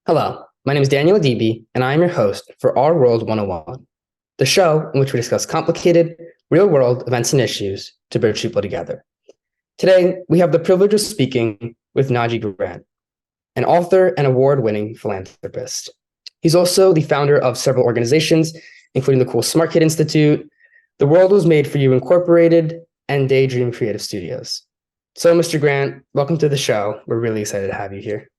Hello, my name is Daniel Adibi, and I am your host for Our World 101, the show in which we discuss complicated, real-world events and issues to bridge people together. Today, we have the privilege of speaking with Nahjee Grant, an author and award-winning philanthropist. He's also the founder of several organizations, including the Cool Smart Kid Institute, The World Was Made for You Incorporated, and Daydream Creative Studios. So, Mr. Grant, welcome to the show. We're really excited to have you here.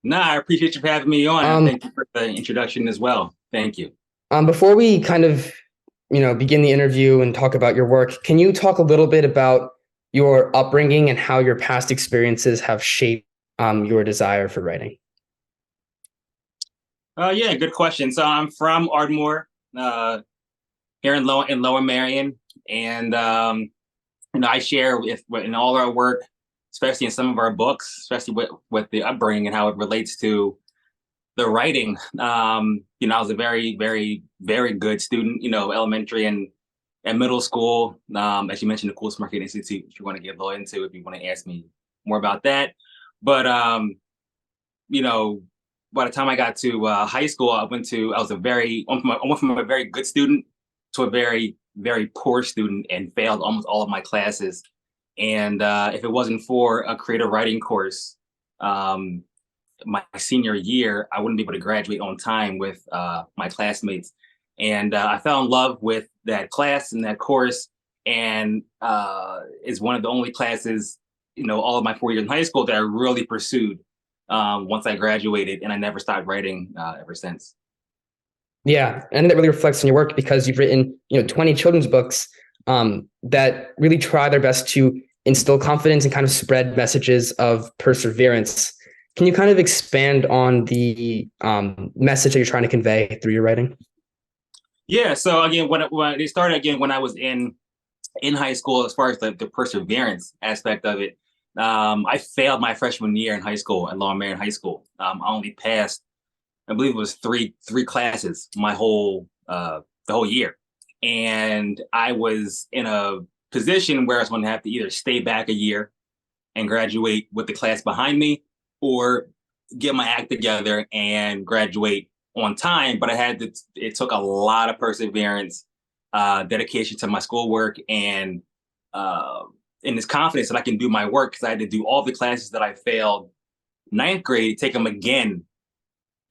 I appreciate you for having me on. And thank you for the introduction as well. Thank you. Before we begin the interview and talk about your work, can you talk a little bit about your upbringing and how your past experiences have shaped your desire for writing? Yeah, good question. So I'm from Ardmore, here in Lower Merion, and I share in all our work, especially in some of our books, especially with the upbringing and how it relates to the writing. I was a very, very, very good student, elementary and middle school. As you mentioned, the Cool Smart Kid Institute, if you want to get a little into, if you want to ask me more about that. But, by the time I got to high school, I went from a very good student to a very, very poor student and failed almost all of my classes. And if it wasn't for a creative writing course, my senior year, I wouldn't be able to graduate on time with my classmates. And I fell in love with that class and that course. And is one of the only classes, all of my 4 years in high school that I really pursued once I graduated. And I never stopped writing ever since. Yeah, and that really reflects on your work because you've written, 20 children's books that really try their best to instill confidence and kind of spread messages of perseverance. Can you kind of expand on the message that you're trying to convey through your writing? Yeah. So again, when it started again, when I was in high school, as far as the perseverance aspect of it, I failed my freshman year in high school at Lower Merion High School. I only passed, I believe it was three classes the whole year. And I was in a position where I was going to have to either stay back a year and graduate with the class behind me, or get my act together and graduate on time. But it took a lot of perseverance, dedication to my schoolwork, and this confidence that I can do my work, because I had to do all the classes that I failed ninth grade, take them again.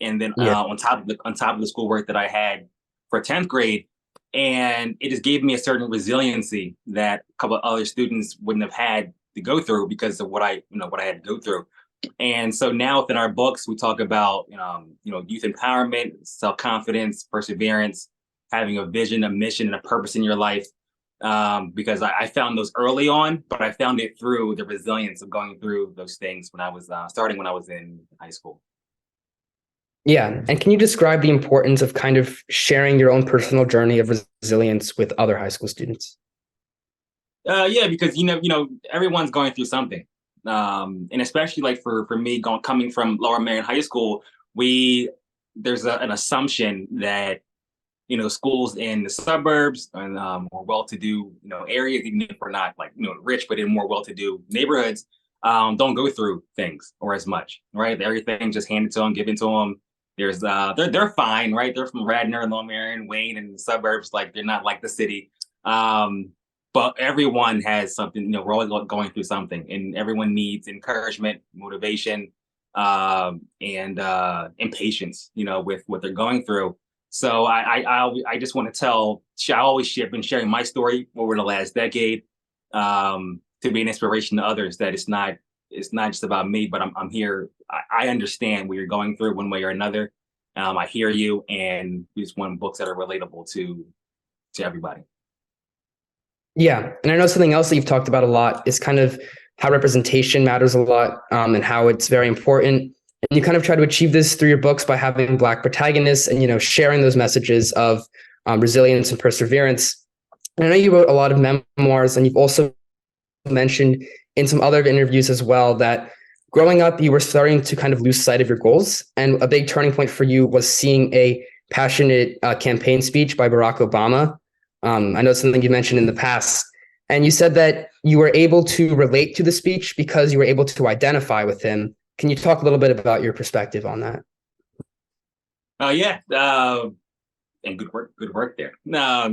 And then on top of the schoolwork that I had for 10th grade. And it just gave me a certain resiliency that a couple of other students wouldn't have had to go through because of what I had to go through. And so now within our books, we talk about, youth empowerment, self-confidence, perseverance, having a vision, a mission, and a purpose in your life. Because I found those early on, but I found it through the resilience of going through those things when I was starting when I was in high school. Yeah. And can you describe the importance of kind of sharing your own personal journey of resilience with other high school students? Yeah, because everyone's going through something, and especially like for me, coming from Lower Merion High School, there's an assumption that schools in the suburbs and more well-to-do areas, even if we're not like rich, but in more well-to-do neighborhoods, don't go through things or as much, right? Everything just handed to them, given to them. There's they're fine, right? They're from Radnor and Lower Merion, Wayne, and the suburbs. Like they're not like the city. But everyone has something. We're always going through something, and everyone needs encouragement, motivation, and patience. With what they're going through. So I just want to I've been sharing my story over the last decade to be an inspiration to others. That it's not just about me, but I'm here. I understand what you're going through one way or another. I hear you, and we just want books that are relatable to everybody. Yeah. And I know something else that you've talked about a lot is kind of how representation matters a lot, and how it's very important. And you kind of try to achieve this through your books by having Black protagonists and, sharing those messages of resilience and perseverance. And I know you wrote a lot of memoirs, and you've also mentioned in some other interviews as well that growing up, you were starting to kind of lose sight of your goals. And a big turning point for you was seeing a passionate campaign speech by Barack Obama. I know it's something you mentioned in the past. And you said that you were able to relate to the speech because you were able to identify with him Can you talk a little bit about your perspective on that? Yeah, and good work there.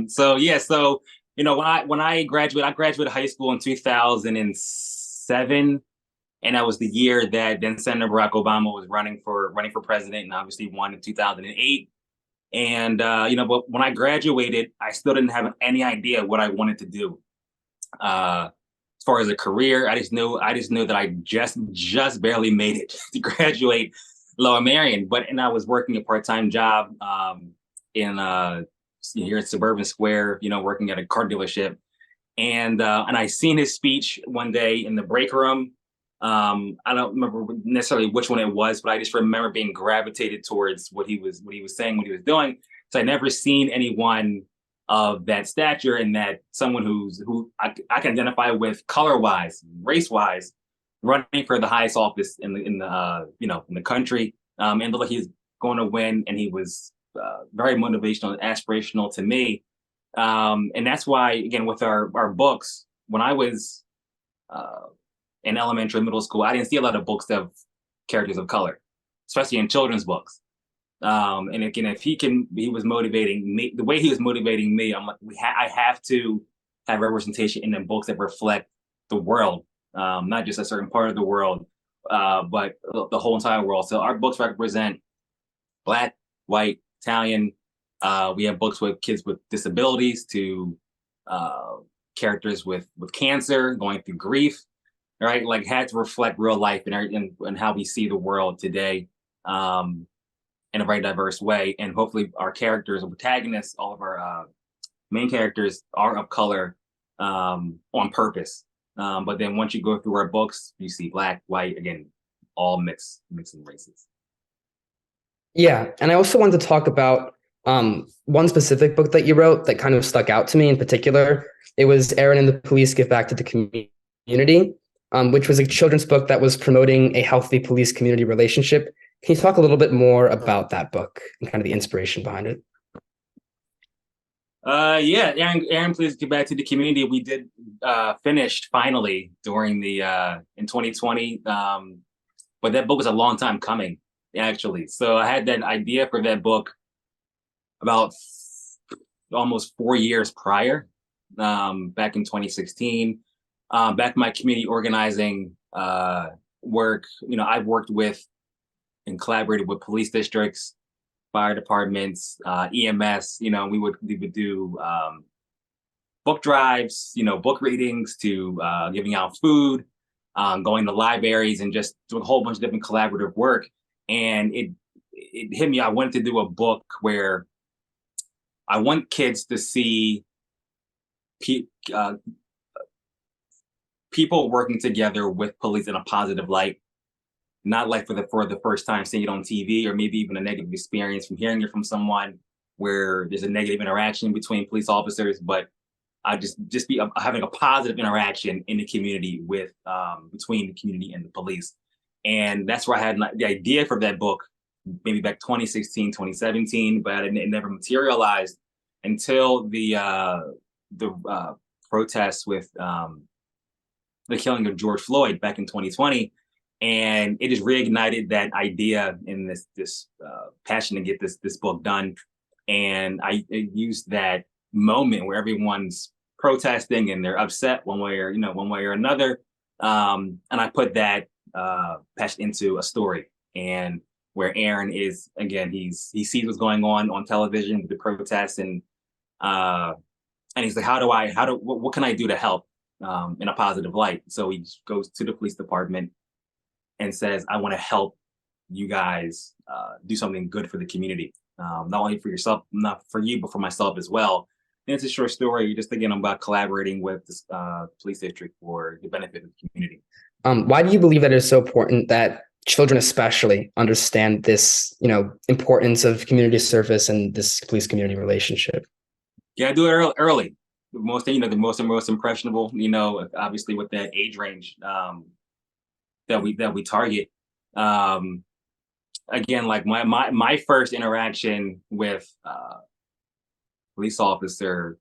So yeah, so when I graduated high school in 2007, and that was the year that then Senator Barack Obama was running for president, and obviously won in 2008. And but when I graduated, I still didn't have any idea what I wanted to do. As far as a career, I just knew that I just barely made it to graduate Lower Marion. And I was working a part-time job in here at Suburban Square, working at a car dealership. And I seen his speech one day in the break room. I don't remember necessarily which one it was, but I just remember being gravitated towards what he was saying, what he was doing. So I never seen anyone of that stature, and that someone who I can identify with color wise, race wise, running for the highest office in the country, and look like he's going to win, and he was very motivational and aspirational to me. And that's why, again, with our books, when I was uh, in elementary and middle school, I didn't see a lot of books that have characters of color, especially in children's books. And again, if he was motivating me the way he was motivating me. I'm like, I have to have representation in the books that reflect the world, not just a certain part of the world, but the whole entire world. So our books represent Black, white, Italian. We have books with kids with disabilities to uh, characters with cancer, going through grief, right? Like, had to reflect real life and how we see the world today, um, in a very diverse way. And hopefully, our characters, our protagonists, all of our main characters are of color, on purpose. But then once you go through our books, you see Black, white, again, all mixing races. Yeah, and I also wanted to talk about one specific book that you wrote that kind of stuck out to me in particular. It was Aaron and the Police Give Back to the Community, which was a children's book that was promoting a healthy police community relationship. Can you talk a little bit more about that book and kind of the inspiration behind it? Yeah, Aaron, please get back to the community. We did finish finally during the in 2020, but that book was a long time coming, actually. So I had that idea for that book about almost 4 years prior, back in 2016. Back in my community organizing work, I've worked with and collaborated with police districts, fire departments, EMS. We would do book drives, book readings, to giving out food, going to libraries, and just doing a whole bunch of different collaborative work. And it hit me. I wanted to do a book where I want kids to see pe- uh, people working together with police in a positive light, not like for the first time seeing it on TV, or maybe even a negative experience from hearing it from someone where there's a negative interaction between police officers. But I just be having a positive interaction in the community with between the community and the police. And that's where I had the idea for that book, maybe back 2016, 2017, but it never materialized until the protests with the killing of George Floyd back in 2020. And it just reignited that idea in this passion to get this book done. And I used that moment where everyone's protesting and they're upset one way or another, and I put that passion into a story. And where Aaron is, again, he sees what's going on television with the protests, and he's like, what can I do to help, in a positive light? So he goes to the police department and says, I want to help you guys do something good for the community, not only for yourself, not for you, but for myself as well. And it's a short story, just again about collaborating with this police district for the benefit of the community. Why do you believe that it's so important that children especially understand this, importance of community service and this police community relationship? Yeah, do it early. The most impressionable, obviously with that age range, that we target. Um, Again, like my first interaction with police officer,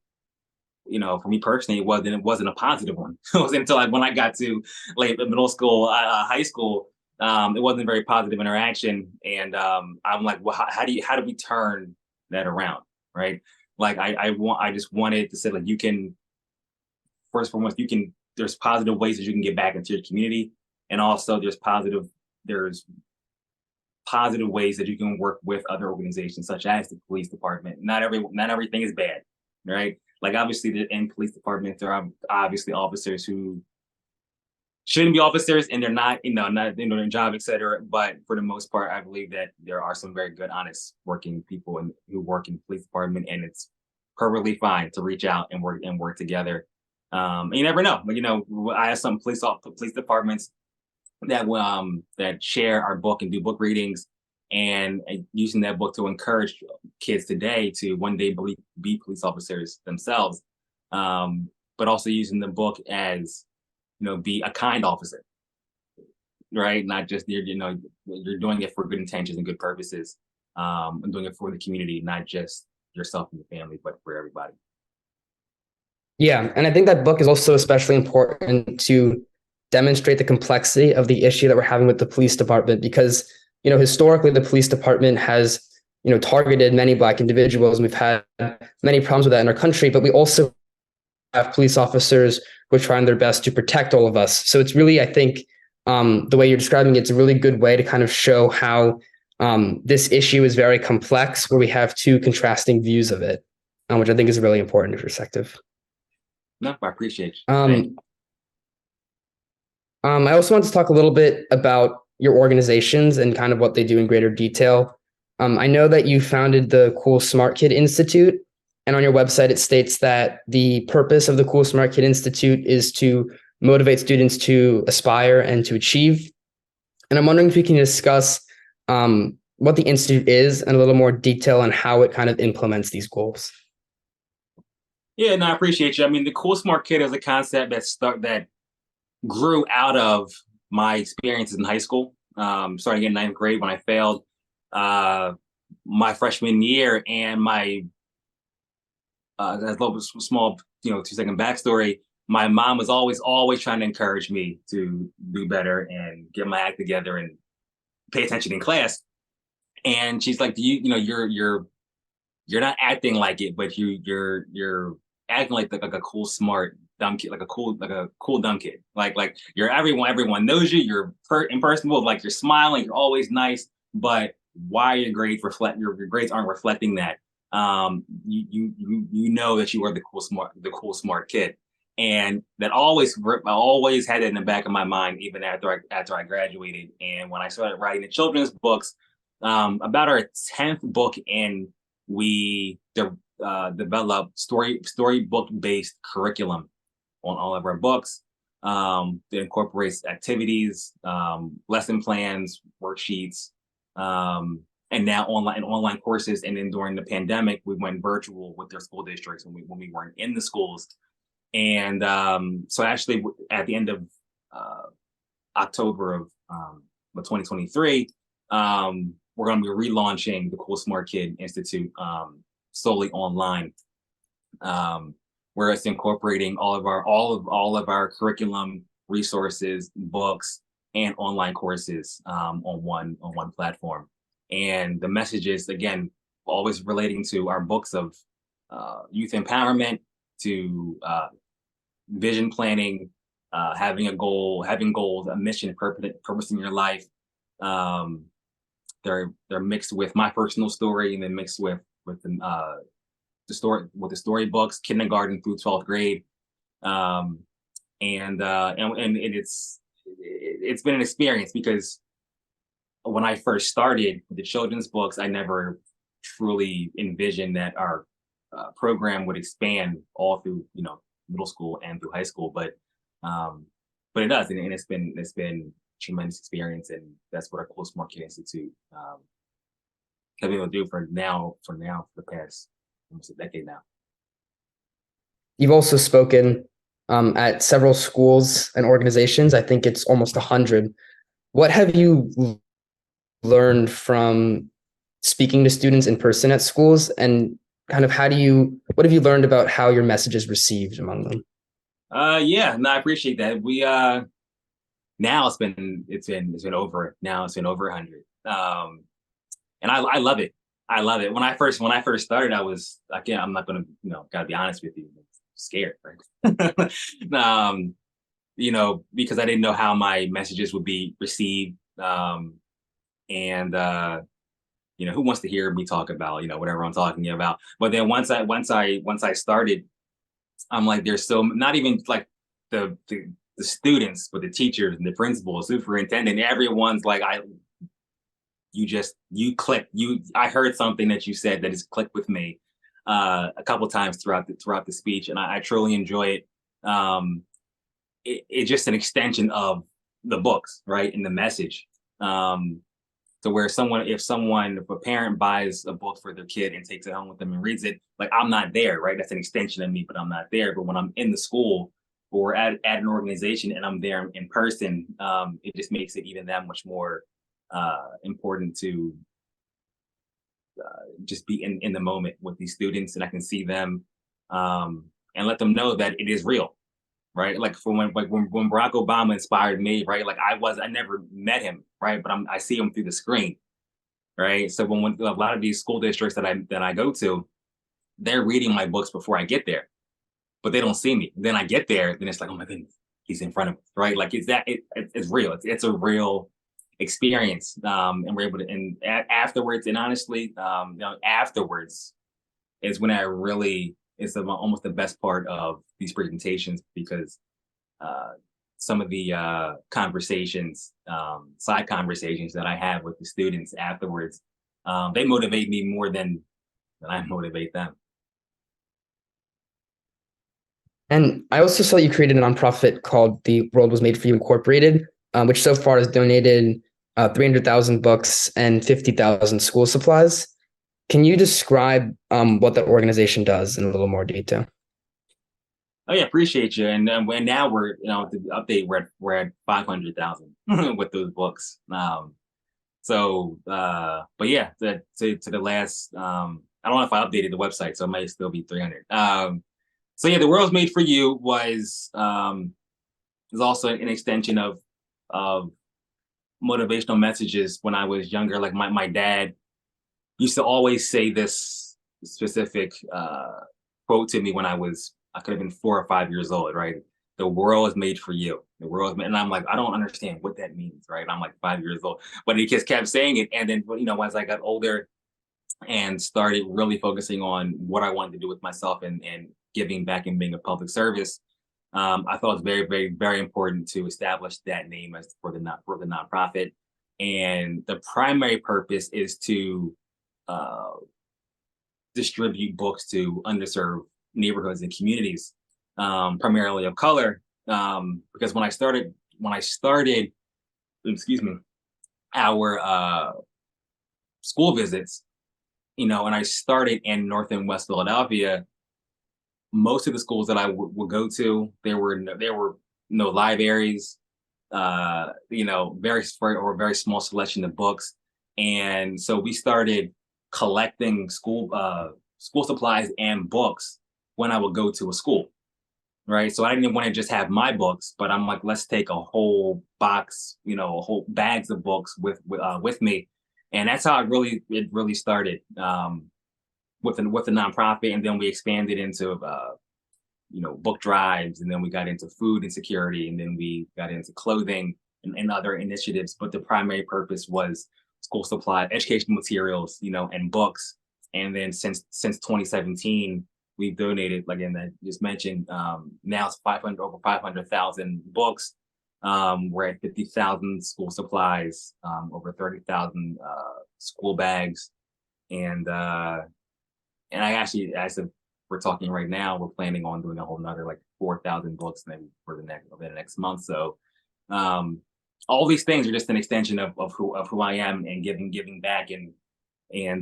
for me personally, it wasn't a positive one. It wasn't until when I got to late middle school, high school, It wasn't a very positive interaction, and I'm like, well, how do we turn that around, right? Like I just wanted to say, like, you can, first and foremost, you can, there's positive ways that you can get back into your community, and also there's positive ways that you can work with other organizations such as the police department. Not everything is bad, right? Like, obviously, in police departments there are obviously officers who shouldn't be officers, and they're not, not doing their job, etc. But for the most part, I believe that there are some very good, honest working people who work in the police department, and it's perfectly fine to reach out and work together. And you never know. But, I have some police departments that share our book and do book readings, and using that book to encourage kids today to one day be police officers themselves, but also using the book as, be a kind officer, right? Not just you're doing it for good intentions and good purposes, and doing it for the community, not just yourself and your family, but for everybody. Yeah, and I think that book is also especially important to demonstrate the complexity of the issue that we're having with the police department, because historically the police department has targeted many Black individuals, and we've had many problems with that in our country. But we also have police officers who are trying their best to protect all of us. So it's really, I think, the way you're describing it's a really good way to kind of show how this issue is very complex, where we have two contrasting views of it, which I think is a really important perspective. No, I appreciate you. I also want to talk a little bit about your organizations and kind of what they do in greater detail. I know that you founded the Cool Smart Kid Institute, and on your website it states that the purpose of the Cool Smart Kid Institute is to motivate students to aspire and to achieve. And I'm wondering if you can discuss what the Institute is and a little more detail on how it kind of implements these goals. Yeah, no, I appreciate you. I mean, the Cool Smart Kid is a concept that grew out of my experiences in high school. Starting in ninth grade when I failed my freshman year, and my as a little small, 2-second backstory. My mom was always trying to encourage me to do better and get my act together and pay attention in class. And she's like, you're not acting like it, but you're acting like a cool, smart, dumb kid, like a cool dumb kid. Like everyone knows you. You're impersonable. Like, you're smiling. You're always nice. But why your grades your grades aren't reflecting that? You know that you are the cool smart kid, and that I always had it in the back of my mind, even after I graduated. And when I started writing the children's books, about our 10th book in, we developed storybook based curriculum on all of our books, that incorporates activities, lesson plans, worksheets, and now online courses. And then during the pandemic, we went virtual with their school districts when we weren't in the schools. And so actually, at the end of October of 2023, we're going to be relaunching the Cool Smart Kid Institute, solely online, where it's incorporating all of our curriculum, resources, books, and online courses on one platform. And the messages, again, always relating to our books of youth empowerment, to vision planning, having goals, a mission, purpose in your life. They're mixed with my personal story, and then mixed with the storybooks, kindergarten through 12th grade. And it's been an experience, because when I first started the children's books, I never truly envisioned that our program would expand all through middle school and through high school, but it does, and it's been tremendous experience, and that's what our Cool Smart Kid Institute have been able to do for the past almost a decade now. You've also spoken at several schools and organizations. I think it's almost 100. What have you learned from speaking to students in person at schools, and kind of what have you learned about how your message is received among them? Yeah, no, I appreciate that. We Now it's been over, now it's been over 100. And I love it. I love it. When I first started, I was, again, I'm not gonna, gotta be honest with you, scared, right? um, because I didn't know how my messages would be received. And who wants to hear me talk about, whatever I'm talking about? But then once I started, I'm like, there's so, not even like the students, but the teachers and the principal, superintendent, everyone's like, you click, I heard something that you said that has clicked with me a couple times throughout the speech, and I truly enjoy it. It's just an extension of the books, right, and the message. To where if a parent buys a book for their kid and takes it home with them and reads it, like, I'm not there, right? That's an extension of me, but I'm not there. But when I'm in the school or at an organization and I'm there in person, it just makes it even that much more important to just be in the moment with these students, and I can see them, and let them know that it is real, right? Like, for when Barack Obama inspired me, right? Like, I never met him, right? But I see him through the screen, right? So when a lot of these school districts that I go to, they're reading my books before I get there, but they don't see me. Then I get there, then it's like, oh my goodness, he's in front of me, right? Like, it's real. It's a real experience, and we're able to. And afterwards, and honestly, afterwards is when I really, it's almost the best part of these presentations, because uh, some of the side conversations that I have with the students afterwards, they motivate me more than I motivate them. And I also saw you created a nonprofit called The World Was Made for You Incorporated, which so far has donated 300,000 books and 50,000 school supplies. Can you describe what that organization does in a little more detail? Oh yeah, appreciate you. And when now we're, the update, we're at 500,000 with those books. But yeah, to the last, I don't know if I updated the website, so it might still be 300. So yeah, the world's made for you is also an extension of motivational messages. When I was younger, like, my dad used to always say this specific quote to me when I could have been 4 or 5 years old, right? The world is made for you. The world is made, and I'm like, I don't understand what that means, right? I'm like 5 years old, but he just kept saying it. And then, as I got older and started really focusing on what I wanted to do with myself, and giving back and being a public service, I thought it was very, very, very important to establish that name as for the nonprofit. And the primary purpose is to uh, distribute books to underserved neighborhoods and communities, primarily of color. Because when I started, excuse me, our school visits, and I started in North and West Philadelphia, most of the schools that I would go to, there were no libraries, very small selection of books. And so we started collecting school supplies and books when I would go to a school, right? So I didn't want to just have my books, but I'm like, let's take a whole box, a whole bags of books with me. And that's how it really started, with the nonprofit. And then we expanded into book drives, and then we got into food insecurity, and then we got into clothing and other initiatives. But the primary purpose was school supply, educational materials, and books. And then since 2017, we've donated, like, I just mentioned, now it's over 500,000 books. We're at 50,000 school supplies, over 30,000 school bags, and I actually, as of we're talking right now, we're planning on doing a whole nother, like, 4,000 books maybe for the next month. So, all these things are just an extension of who I am, and giving back, and doing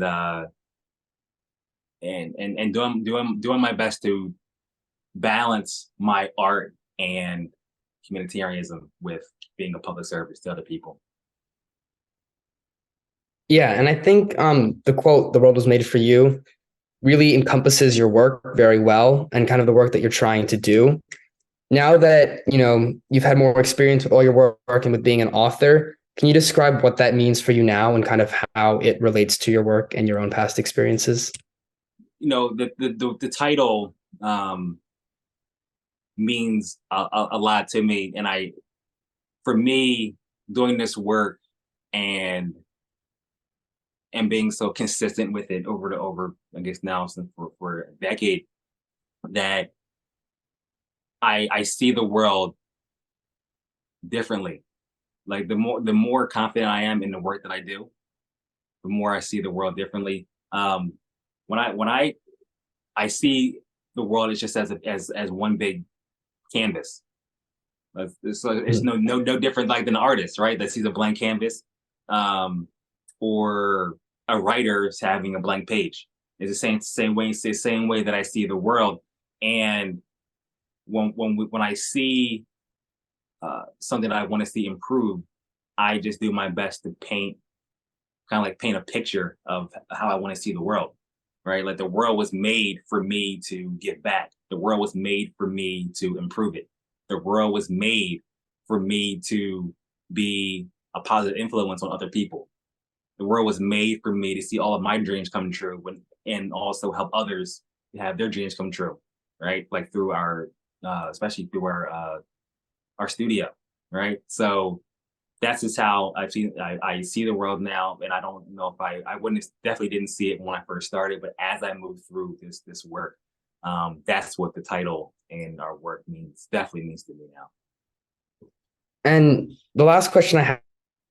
my best to balance my art and humanitarianism with being a public service to other people. Yeah, and I think the quote, "The world was made for you," really encompasses your work very well, and kind of the work that you're trying to do. Now that, you've had more experience with all your work and with being an author, can you describe what that means for you now and kind of how it relates to your work and your own past experiences? The title means a lot to me, and for me, doing this work and being so consistent with it over, I guess now since for a decade, that I see the world differently. Like the more confident I am in the work that I do, the more I see the world differently. When I see the world as just as one big canvas. It's Mhm. no different like than an artist, right? That sees a blank canvas, um, or a writer having a blank page. It's the same way that I see the world. And when I see something that I want to see improve, I just do my best to paint a picture of how I want to see the world, right? Like the world was made for me to give back. The world was made for me to improve it. The world was made for me to be a positive influence on other people. The world was made for me to see all of my dreams come true and also help others have their dreams come true, right? Like through especially through our studio, right? So that's just how I see the world now. And I don't know if I wouldn't definitely didn't see it when I first started, but as I moved through this work, that's what the title and our work definitely means to me now. And the last question I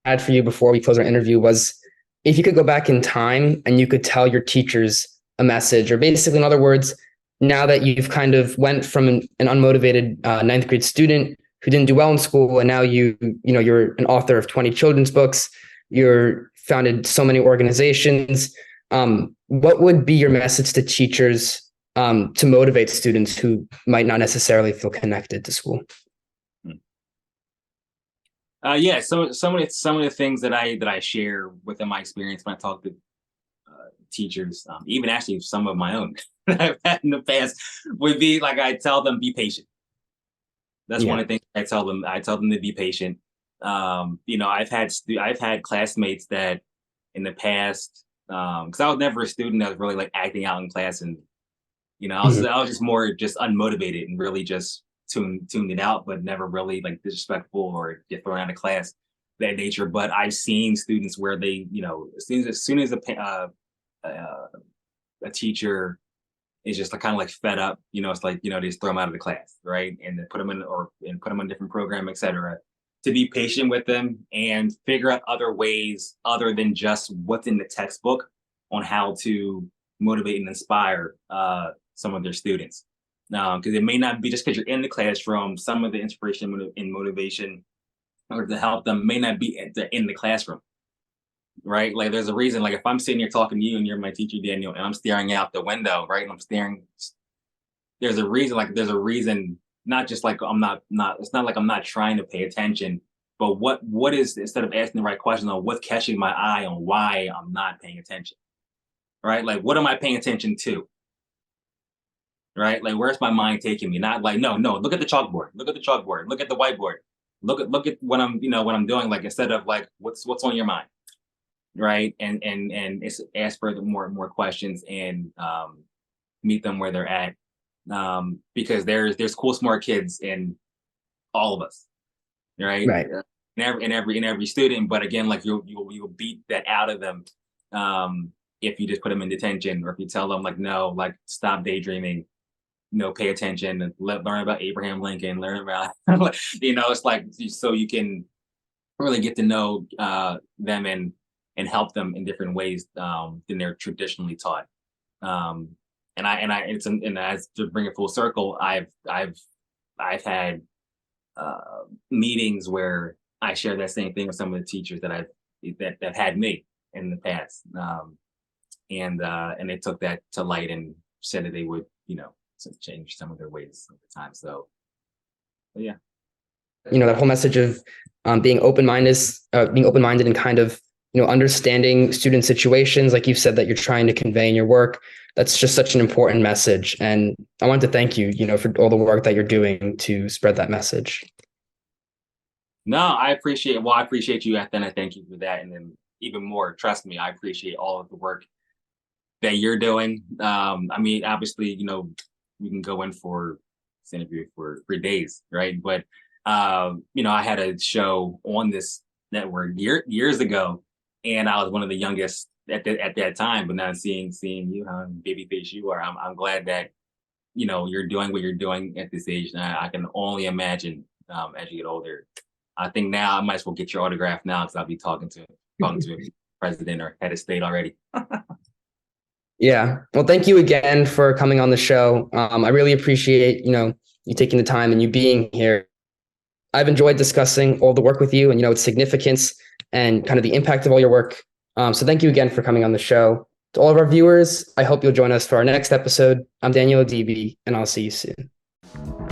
had for you before we close our interview was, if you could go back in time and you could tell your teachers a message, or basically, in other words, now that you've kind of went from an unmotivated ninth grade student who didn't do well in school, and now you're an author of 20 children's books, you're founded so many organizations. What would be your message to teachers to motivate students who might not necessarily feel connected to school? Yeah, some of the things that I share within my experience when I talk to teachers, even actually some of my own that I've had in the past, would be like I tell them be patient. That's one Yeah. of the things I tell them. I tell them to be patient. I've had classmates that in the past, because I was never a student that was really like acting out in class, and Mhm. I was just more just unmotivated and really just tuned it out, but never really like disrespectful or get thrown out of class, that nature. But I've seen students where they, as soon as a teacher is just like kind of like fed up, it's like they just throw them out of the class, right, and then put them in a different program, etc. To be patient with them and figure out other ways other than just what's in the textbook on how to motivate and inspire some of their students. Because it may not be just because you're in the classroom, some of the inspiration and motivation or to help them may not be in the classroom, right? Like there's a reason. Like if I'm sitting here talking to you and you're my teacher, Daniel, and I'm staring out the window, right? And I'm staring. There's a reason. Like there's a reason. Not just like I'm not. It's not like I'm not trying to pay attention. But what is, instead of asking the right question on what's catching my eye on why I'm not paying attention, right? Like what am I paying attention to, right? Like where's my mind taking me? Not like no, look at the chalkboard, look at the chalkboard, look at the whiteboard, look at what I'm doing. Like instead of like what's on your mind, right? And it's ask for more questions and meet them where they're at, because there's cool smart kids in all of us, right? Right. In every student, but again, like you'll beat that out of them, if you just put them in detention, or if you tell them like no, like stop daydreaming, pay attention and learn about Abraham Lincoln, learn about it's like so you can really get to know them and help them in different ways than they're traditionally taught. Um, and as to bring it full circle, I've had meetings where I share that same thing with some of the teachers that had me in the past, and they took that to light and said that they would change some of their ways at the time. So yeah. That whole message of being open minded and kind of understanding student situations, like you've said that you're trying to convey in your work. That's just such an important message. And I want to thank you, for all the work that you're doing to spread that message. No, I appreciate you, and I thank you for that. And then even more, trust me, I appreciate all of the work that you're doing. I mean, obviously, we can go in for this interview for days, right? But I had a show on this network years ago, and I was one of the youngest at that time. But now seeing you, how baby face you are, I'm glad that you're doing what you're doing at this age. And I can only imagine as you get older. I think now I might as well get your autograph now, because I'll be talking to a president or head of state already. Yeah. Well, thank you again for coming on the show. I really appreciate, you taking the time and you being here. I've enjoyed discussing all the work with you and, its significance and kind of the impact of all your work. So thank you again for coming on the show. To all of our viewers, I hope you'll join us for our next episode. I'm Daniel Adibi, and I'll see you soon.